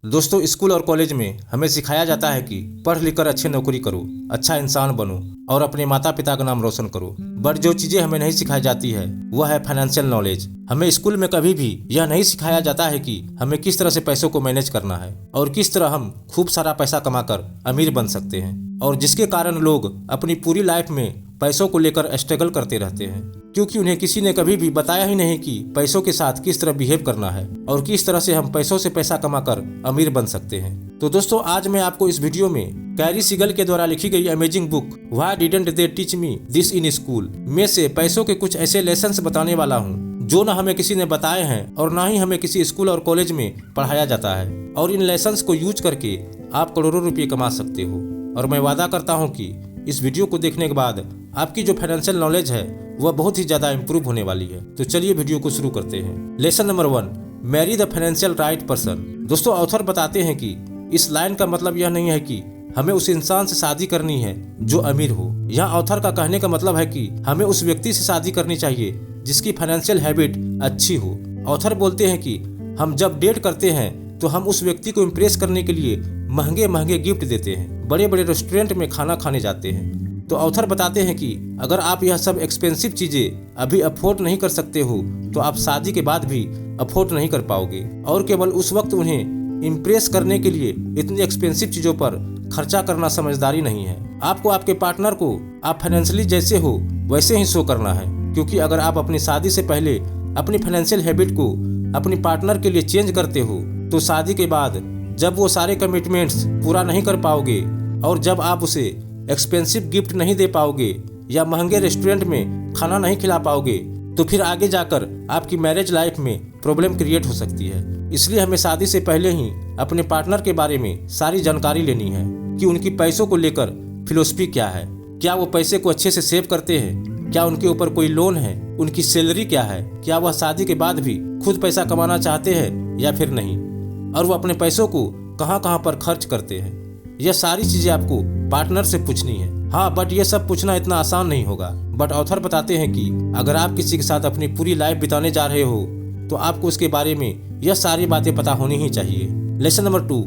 दोस्तों, स्कूल और कॉलेज में हमें सिखाया जाता है कि पढ़ लिख कर अच्छी नौकरी करो, अच्छा इंसान बनो और अपने माता पिता का नाम रोशन करो। बट जो चीजें हमें नहीं सिखाई जाती है वह है फाइनेंशियल नॉलेज। हमें स्कूल में कभी भी यह नहीं सिखाया जाता है कि हमें किस तरह से पैसों को मैनेज करना है और किस तरह हम खूब सारा पैसा कमाकर अमीर बन सकते हैं, और जिसके कारण लोग अपनी पूरी लाइफ में पैसों को लेकर स्ट्रगल करते रहते हैं, क्योंकि उन्हें किसी ने कभी भी बताया ही नहीं कि पैसों के साथ किस तरह बिहेव करना है और किस तरह से हम पैसों से पैसा कमाकर अमीर बन सकते हैं। तो दोस्तों, आज मैं आपको इस वीडियो में कैरी सिगल के द्वारा लिखी गई amazing book why didn't they teach me this in school में से पैसों के कुछ ऐसे लेसन्स बताने वाला हूँ जो न हमें किसी ने बताए हैं और न ही हमें किसी स्कूल और कॉलेज में पढ़ाया जाता है, और इन लेसन्स को यूज करके आप करोड़ों रुपये कमा सकते हो। और मैं वादा करता हूँ कि इस वीडियो को देखने के बाद आपकी जो फाइनेंशियल नॉलेज है वह बहुत ही ज्यादा इम्प्रूव होने वाली है। तो चलिए वीडियो को शुरू करते हैं। Lesson number 1, marry the financial right person. दोस्तों, ऑथर बताते हैं कि इस लाइन का मतलब यह नहीं है कि हमें उस इंसान से शादी करनी है जो अमीर हो। यहाँ ऑथर का कहने का मतलब है कि हमें उस व्यक्ति से शादी करनी चाहिए जिसकी फाइनेंशियल हैबिट अच्छी हो। ऑथर बोलते हैं कि हम जब डेट करते हैं तो हम उस व्यक्ति को इम्प्रेस करने के लिए महंगे महंगे गिफ्ट देते हैं, बड़े बड़े रेस्टोरेंट में खाना खाने जाते हैं। तो ऑथर बताते हैं कि अगर आप यह सब एक्सपेंसिव चीजें अभी अफोर्ड नहीं कर सकते हो तो आप शादी के बाद भी अफोर्ड नहीं कर पाओगे, और केवल उस वक्त उन्हें इम्प्रेस करने के लिए इतनी एक्सपेंसिव चीजों पर खर्चा करना समझदारी नहीं है। आपको आपके पार्टनर को आप फाइनेंशियली जैसे हो वैसे ही शो करना है, क्योंकि अगर आप अपनी शादी से पहले अपनी फाइनेंशियल हैबिट को अपनी पार्टनर के लिए चेंज करते हो तो शादी के बाद जब वो सारे कमिटमेंट्स पूरा नहीं कर पाओगे और जब आप उसे एक्सपेंसिव गिफ्ट नहीं दे पाओगे या महंगे रेस्टोरेंट में खाना नहीं खिला पाओगे तो फिर आगे जाकर आपकी मैरिज लाइफ में प्रॉब्लम क्रिएट हो सकती है। इसलिए हमें शादी से पहले ही अपने पार्टनर के बारे में सारी जानकारी लेनी है कि उनकी पैसों को लेकर फिलोसफी क्या है, क्या वो पैसे को अच्छे से सेव करते हैं, क्या उनके ऊपर कोई लोन है, उनकी सैलरी क्या है, क्या वह शादी के बाद भी खुद पैसा कमाना चाहते हैं या फिर नहीं, और वो अपने पैसों को कहाँ कहाँ पर खर्च करते हैं। यह सारी चीजें आपको पार्टनर से पूछनी है। हाँ, बट ये सब पूछना इतना आसान नहीं होगा। बट ऑथर बताते हैं कि अगर आप किसी के साथ अपनी पूरी लाइफ बिताने जा रहे हो तो आपको उसके बारे में यह सारी बातें पता होनी ही चाहिए। Lesson number 2,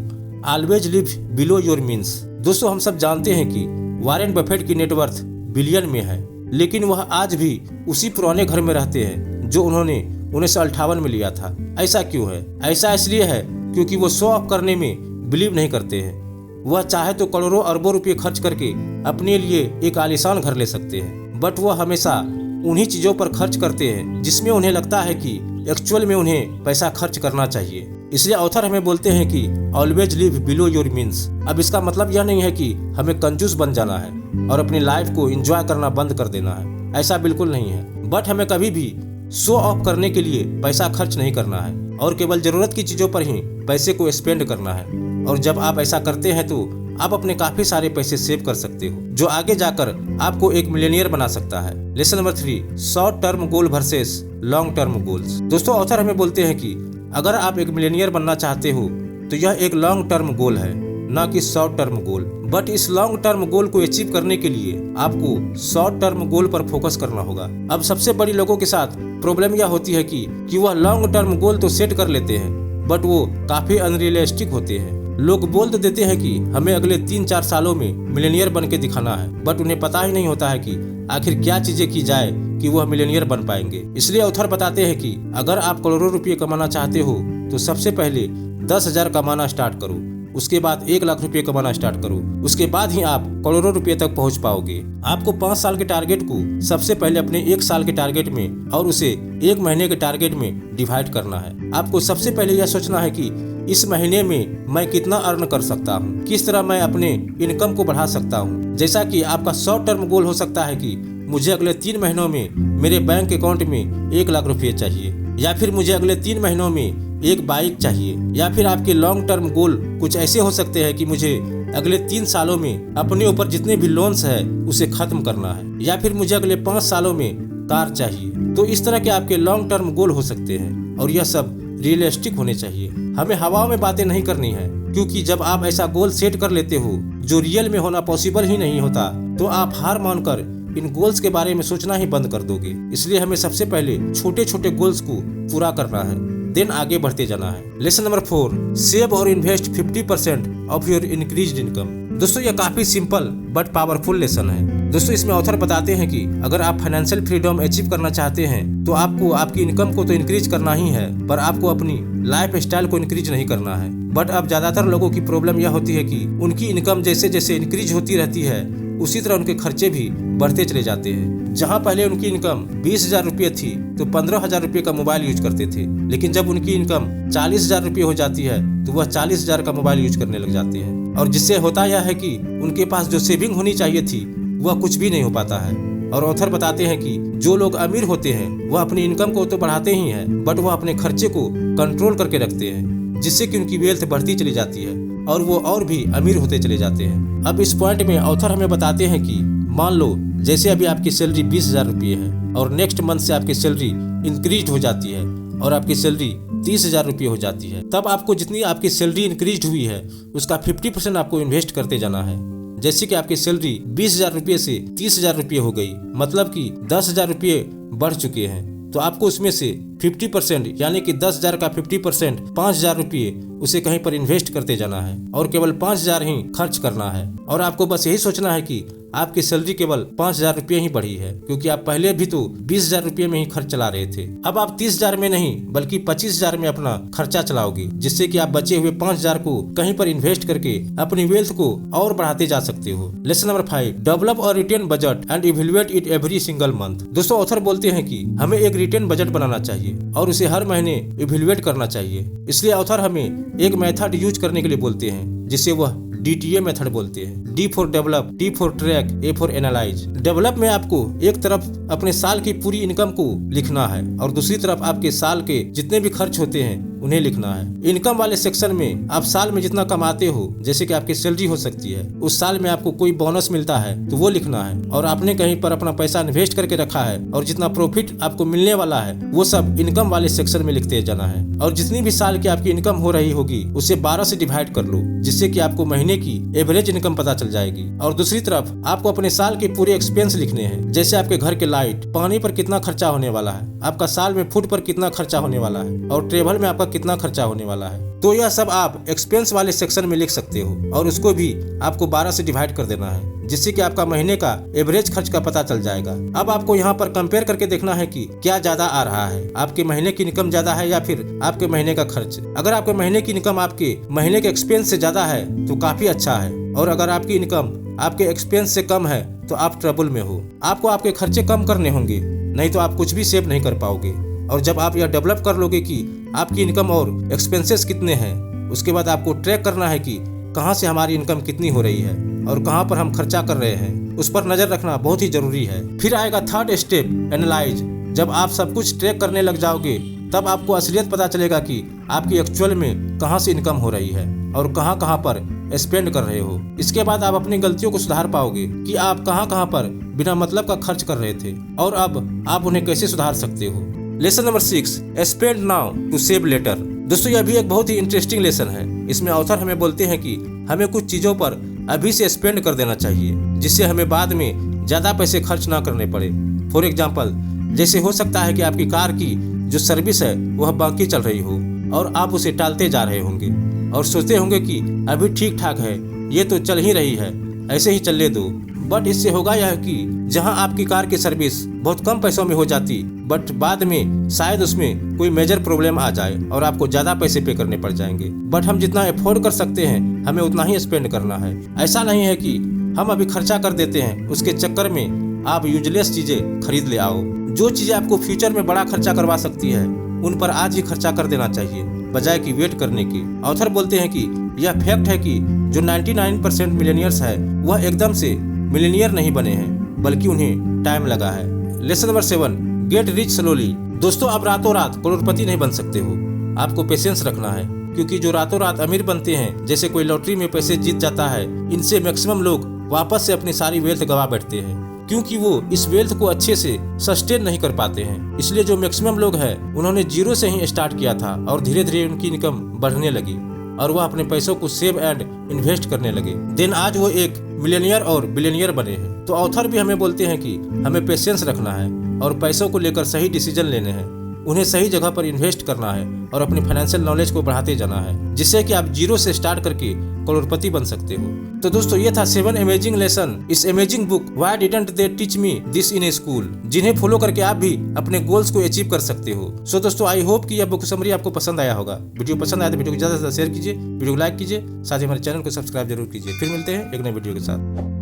always live below your means. दोस्तों, हम सब जानते हैं कि वॉरेन बफेट की नेटवर्थ बिलियन में है, लेकिन वह आज भी उसी पुराने घर में रहते हैं जो उन्होंने 1958 में लिया था। ऐसा क्यों है? ऐसा इसलिए है क्योंकि वो शो ऑफ करने में बिलीव नहीं करते हैं। वह चाहे तो करोड़ों अरबों रुपए खर्च करके अपने लिए एक आलीशान घर ले सकते हैं, बट वह हमेशा उन्हीं चीजों पर खर्च करते हैं जिसमें उन्हें लगता है कि एक्चुअल में उन्हें पैसा खर्च करना चाहिए। इसलिए ऑथर हमें बोलते हैं कि always live below your means. अब इसका मतलब यह नहीं है कि हमें कंजूस बन जाना है और अपनी लाइफ को एंजॉय करना बंद कर देना है, ऐसा बिल्कुल नहीं है। बट हमें कभी भी शो ऑफ करने के लिए पैसा खर्च नहीं करना है और केवल जरूरत की चीजों पर ही पैसे को स्पेंड करना है। और जब आप ऐसा करते हैं तो आप अपने काफी सारे पैसे सेव कर सकते हो जो आगे जाकर आपको एक मिलियनियर बना सकता है। Lesson number 3, short term goal versus long term goals. दोस्तों, ऑथर हमें बोलते हैं कि अगर आप एक मिलियनियर बनना चाहते हो तो यह एक लॉन्ग टर्म गोल है, न कि शॉर्ट टर्म गोल। बट इस लॉन्ग टर्म गोल को अचीव करने के लिए आपको शॉर्ट टर्म गोल पर फोकस करना होगा। अब सबसे बड़ी लोगों के साथ प्रॉब्लम यह होती है कि वह लॉन्ग टर्म गोल तो सेट कर लेते हैं बट वो काफी अनरियलिस्टिक होते हैं। लोग बोल तो देते हैं कि हमें अगले 3-4 सालों में मिलियनियर बन के दिखाना है, बट उन्हें पता ही नहीं होता है कि आखिर क्या चीजें की जाए कि वह मिलियनियर बन पाएंगे। इसलिए ऑथर बताते हैं कि अगर आप करोड़ों रुपये कमाना चाहते हो तो सबसे पहले 10,000 कमाना स्टार्ट करो, उसके बाद 1 लाख रुपये कमाना स्टार्ट करो, उसके बाद ही आप करोड़ों रुपये तक पहुंच पाओगे। आपको 5 साल के टारगेट को सबसे पहले अपने 1 साल के टारगेट में और उसे 1 महीने के टारगेट में डिवाइड करना है। आपको सबसे पहले यह सोचना है कि इस महीने में मैं कितना अर्न कर सकता हूँ, किस तरह मैं अपने इनकम को बढ़ा सकता हूँ। जैसा कि आपका शॉर्ट टर्म गोल हो सकता है कि मुझे अगले 3 महीनों में मेरे बैंक अकाउंट में 1 लाख रुपये चाहिए, या फिर मुझे अगले 3 महीनों में एक बाइक चाहिए, या फिर आपके लॉन्ग टर्म गोल कुछ ऐसे हो सकते हैं कि मुझे अगले 3 सालों में अपने ऊपर जितने भी लोन्स है उसे खत्म करना है, या फिर मुझे अगले 5 सालों में कार चाहिए। तो इस तरह के आपके लॉन्ग टर्म गोल हो सकते हैं और यह सब रियलिस्टिक होने चाहिए। हमें हवा में बातें नहीं करनी है, क्योंकि जब आप ऐसा गोल सेट कर लेते हो जो रियल में होना पॉसिबल ही नहीं होता तो आप हार मानकर इन गोल्स के बारे में सोचना ही बंद कर दोगे। इसलिए हमें सबसे पहले छोटे छोटे गोल्स को पूरा करना है। देन आगे बढ़ते जाना है। लेसन नंबर 4, सेव और invest 50% of your increased income. दोस्तों यह काफी सिंपल बट पावरफुल लेसन है। दोस्तों इसमें ऑथर बताते हैं कि अगर आप फाइनेंशियल फ्रीडम अचीव करना चाहते हैं तो आपको आपकी इनकम को तो इंक्रीज करना ही है, पर आपको अपनी लाइफ स्टाइल को इंक्रीज नहीं करना है। बट अब ज्यादातर लोगों की प्रॉब्लम यह होती है कि उनकी इनकम जैसे जैसे इंक्रीज होती रहती है उसी तरह उनके खर्चे भी बढ़ते चले जाते हैं। जहां पहले उनकी इनकम 20,000 रुपये थी तो 15,000 रुपये का मोबाइल यूज करते थे, लेकिन जब उनकी इनकम 40,000 रुपये हो जाती है तो वह 40,000 का मोबाइल यूज करने लग जाते हैं। और जिससे होता यह है कि उनके पास जो सेविंग होनी चाहिए थी वह कुछ भी नहीं हो पाता है। और ऑथर बताते हैं कि जो लोग अमीर होते हैं वह अपनी इनकम को तो बढ़ाते ही हैं, बट वह अपने खर्चे को कंट्रोल करके रखते हैं, जिससे कि उनकी वेल्थ बढ़ती चली जाती है और वो और भी अमीर होते चले जाते हैं। अब इस पॉइंट में ऑथर हमें बताते हैं कि मान लो जैसे अभी आपकी सैलरी 20,000 रुपये है और नेक्स्ट मंथ से आपकी सैलरी इंक्रीज हो जाती है और आपकी सैलरी 30,000 रुपये हो जाती है, तब आपको जितनी आपकी सैलरी इंक्रीज हुई है उसका 50% आपको इन्वेस्ट करते जाना है। जैसे कि आपकी सैलरी 20,000 रुपये से 30,000 रुपये हो गई, मतलब कि 10,000 रुपये बढ़ चुके हैं, तो आपको उसमें से 50% यानी कि 10,000 का 50% 5,000 रुपये उसे कहीं पर इन्वेस्ट करते जाना है और केवल 5,000 ही खर्च करना है। और आपको बस यही सोचना है कि आपकी सैलरी केवल 5,000 रुपये ही बढ़ी है, क्योंकि आप पहले भी तो 20,000 रुपये में ही खर्च चला रहे थे। अब आप 30,000 में नहीं बल्कि 25,000 में अपना खर्चा चलाओगे, जिससे कि आप बचे हुए 5,000 को कहीं पर इन्वेस्ट करके अपनी वेल्थ को और बढ़ाते जा सकते हो। लेसन नंबर 5, डेवलप और retain budget and evaluate it every single month. दोस्तों ऑथर बोलते हैं कि हमें एक रिटेन बजट बनाना चाहिए और उसे हर महीने इवेल्युएट करना चाहिए। इसलिए ऑथर हमें एक मेथड यूज करने के लिए बोलते हैं जिसे वह DTA मेथड बोलते हैं। D for develop, T for track, A for analyse. Develop में आपको एक तरफ अपने साल की पूरी इनकम को लिखना है और दूसरी तरफ आपके साल के जितने भी खर्च होते हैं उन्हें लिखना है। इनकम वाले सेक्शन में आप साल में जितना कमाते हो, जैसे कि आपकी सैलरी हो सकती है, उस साल में आपको कोई बोनस मिलता है तो वो लिखना है, और आपने कहीं पर अपना पैसा इन्वेस्ट करके रखा है और जितना प्रॉफिट आपको मिलने वाला है वो सब इनकम वाले सेक्शन में लिखते जाना है। और जितनी भी साल की आपकी इनकम हो रही होगी उसे 12 से डिवाइड कर लो, जिससे कि आपको महीने की एवरेज इनकम पता चल जाएगी। और दूसरी तरफ आपको अपने साल के पूरे एक्सपेंस लिखने हैं, जैसे आपके घर के लाइट पानी पर कितना खर्चा होने वाला है, आपका साल में फूड पर कितना खर्चा होने वाला है और ट्रेवल में आपका कितना खर्चा होने वाला है। तो यह सब आप एक्सपेंस वाले सेक्शन में लिख सकते हो और उसको भी आपको 12 से डिवाइड कर देना है, जिससे कि आपका महीने का एवरेज खर्च का पता चल जाएगा। अब आपको यहाँ पर कंपेयर करके देखना है कि क्या ज्यादा आ रहा है, आपके महीने की इनकम ज्यादा है या फिर आपके महीने का खर्च। अगर आपके महीने की इनकम आपके महीने के एक्सपेंस से ज्यादा है तो काफी अच्छा है, और अगर आपकी इनकम आपके एक्सपेंस से कम है तो आप ट्रबल में हो। आपको आपके खर्चे कम करने होंगे, नहीं तो आप कुछ भी सेव नहीं कर पाओगे। और जब आप यह डेवलप कर लोगे कि आपकी इनकम और एक्सपेंसेस कितने हैं, उसके बाद आपको ट्रैक करना है कि कहाँ से हमारी इनकम कितनी हो रही है और कहाँ पर हम खर्चा कर रहे हैं, उस पर नजर रखना बहुत ही जरूरी है। फिर आएगा थर्ड स्टेप, एनालाइज। जब आप सब कुछ ट्रैक करने लग जाओगे तब आपको असलियत पता चलेगा कि आपकी एक्चुअल में कहाँ से इनकम हो रही है और कहाँ कहाँ पर स्पेंड कर रहे हो। इसके बाद आप अपनी गलतियों को सुधार पाओगे कि आप कहाँ कहाँ पर बिना मतलब का खर्च कर रहे थे और अब आप उन्हें कैसे सुधार सकते हो। Lesson number 6, spend now to save later. दोस्तों यह भी एक बहुत ही इंटरेस्टिंग लेसन है। इसमें ऑथर हमें बोलते हैं कि हमें कुछ चीजों पर अभी से स्पेंड कर देना चाहिए, जिससे हमें बाद में ज्यादा पैसे खर्च ना करने पड़े। फॉर एग्जाम्पल, जैसे हो सकता है कि आपकी कार की जो सर्विस है वह बाकी चल रही हो और आप उसे टालते जा रहे होंगे और सोचते होंगे कि अभी ठीक ठाक है, ये तो चल ही रही है, ऐसे ही चलने दो। बट इससे होगा यह कि जहां आपकी कार की सर्विस बहुत कम पैसों में हो जाती, बट बाद में शायद उसमें कोई मेजर प्रॉब्लम आ जाए और आपको ज्यादा पैसे पे करने पड़ जाएंगे। बट हम जितना अफोर्ड कर सकते हैं हमें उतना ही स्पेंड करना है। ऐसा नहीं है कि हम अभी खर्चा कर देते हैं, उसके चक्कर में आप यूजलेस चीजें खरीद ले आओ। जो चीजें आपको फ्यूचर में बड़ा खर्चा करवा सकती है उन पर आज ही खर्चा कर देना चाहिए, बजाय कि वेट करने की। ऑथर बोलते हैं कि यह फैक्ट है कि जो 99% मिलियनियर्स है वह एकदम से मिलियनियर नहीं बने हैं, बल्कि उन्हें टाइम लगा है। Lesson number 7, get rich slowly. दोस्तों आप रातों रात करोड़पति नहीं बन सकते हो, आपको पेशेंस रखना है, क्योंकि जो रातों रात अमीर बनते हैं, जैसे कोई लॉटरी में पैसे जीत जाता है, इनसे मैक्सिमम लोग वापस से अपनी सारी वेल्थ गवा बैठते हैं, क्योंकि वो इस वेल्थ को अच्छे से सस्टेन नहीं कर पाते हैं। इसलिए जो मैक्सिमम लोग हैं उन्होंने जीरो से ही स्टार्ट किया था और धीरे धीरे उनकी इनकम बढ़ने लगी और वह अपने पैसों को सेव एंड इन्वेस्ट करने लगे। देन आज वो एक मिलियनियर और बिलियनियर बने हैं। तो ऑथर भी हमें बोलते हैं कि हमें पेशेंस रखना है और पैसों को लेकर सही डिसीजन लेने हैं, उन्हें सही जगह पर इन्वेस्ट करना है और अपनी फाइनेंशियल नॉलेज को बढ़ाते जाना है, जिससे कि आप जीरो से स्टार्ट करके करोड़पति बन सकते हो। तो दोस्तों ये था 7 अमेजिंग लेसन इस amazing book why didn't they teach me this in A school, जिन्हें फॉलो करके आप भी अपने गोल्स को अचीव कर सकते हो। सो दोस्तों आई होप कि यह बुक समरी आपको पसंद आया होगा। वीडियो पसंद आया तो वीडियो को ज्यादा से ज्यादा शेयर कीजिए, वीडियो को लाइक कीजिए, साथ ही हमारे चैनल को सब्सक्राइब जरूर कीजिए। फिर मिलते हैं एक नए वीडियो के साथ।